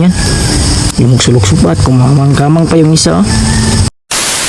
yan. Yung sulok-supat, kumamang-kamang pa yung isa.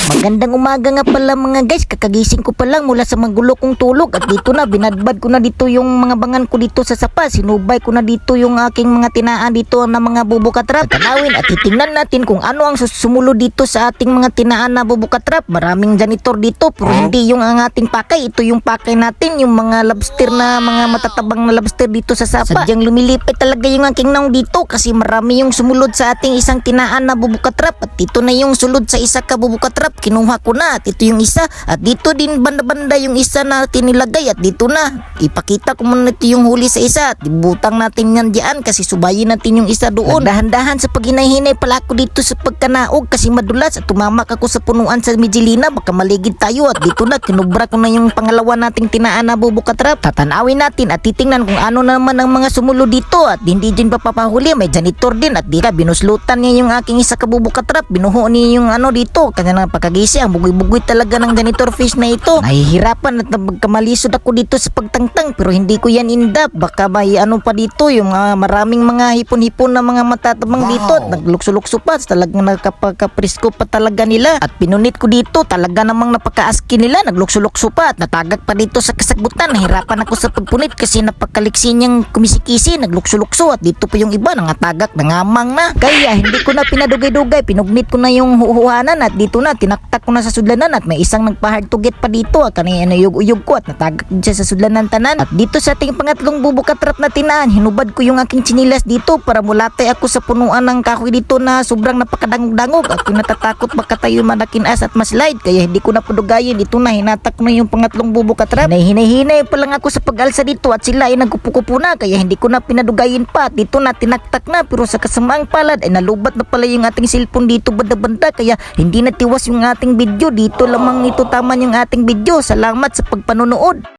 Magandang umaga nga pala mga guys, kakagising ko pa lang mula sa magulo kong tulog at dito na, binadbad ko na dito yung mga bangan ko dito sa sapa, sinubay ko na dito yung aking mga tinaan dito na mga bubukatrap. Tanawin at titingnan natin kung ano ang sumulo dito sa ating mga tinaan na bubukatrap. Maraming janitor dito pero hindi yung ang ating pakay, ito yung pakay natin, yung mga lobster na mga matatabang na lobster dito sa sapa. Sadyang lumilipit talaga yung aking naong dito kasi marami yung sumulod sa ating isang tinaan na bubukatrap at dito na yung sulod sa isa ka bubukatrap. Kinuha ko na at ito yung isa at dito din banda-banda yung isa na tinilagay at dito na ipakita ko muna ito yung huli sa isa at ibutang natin yan diyan kasi subayin natin yung isa doon. Dahan-dahan sa paghinay-hinay pala ako dito sa pagkanaog kasi madulas at tumamak ako sa punuan sa Mijilina, baka maligid tayo at dito na kinubra ko na yung pangalawa nating tinaan na bubukatrap. Tatanawin natin at titingnan kung ano naman ang mga sumulo dito at hindi din papapahuli, may janitor din at dito binuslutan niya yung aking isa ka bubukatrap, binuho niya yung ano dito kanya na pagkagising, ang bugoy-bugoy talaga ng janitor fish na ito. Nahihirapan at magkamalisod ako dito sa pagtangtang pero hindi ko yan indap, baka may ano pa dito yung maraming mga hipon-hipon na mga matatabang dito at naglukso-lukso pa, talagang nakapagkaprisko pa talaga nila at pinunit ko dito, talaga namang napaka-aski nila, naglukso-lukso pa at natagak pa dito sa kasagutan. Nahirapan ako sa pagpunit kasi napakaliksi niyang kumisikisi, naglukso-lukso at dito pa yung iba nangatagak, nangamang na, kaya hindi ko na pinadugay-dugay, pinugnit ko na yung huhuhanan at dito na tinaktak ko na sa sudlanan at may isang nagpa-hard to get pa dito at kanina uyog-uyog ko at natagak din siya sa sudlanan tanan. At dito sa ating pangatlong bubukatrap na tinaan, hinubad ko yung aking chinilas dito para mulatay ako sa punuan ng kahoy dito na sobrang napakadangog-dangog at yung natatakot baka tayo manakinas at maslide kaya hindi ko na padugayin. Ito na, hinatak ko na yung pangatlong bubukatrap. Hinay-hinay pa lang ako sa pag-alsa dito at sila ay nagkupu-kupu na kaya hindi ko na pinadugayin pa at dito na tinaktak na pero sa kasamaang palad ay nalubat na pala yung ating cellphone dito banda-banda kaya hindi natiwas yung ating video. Dito lamang ito taman yung ating video. Salamat sa pagpanonood.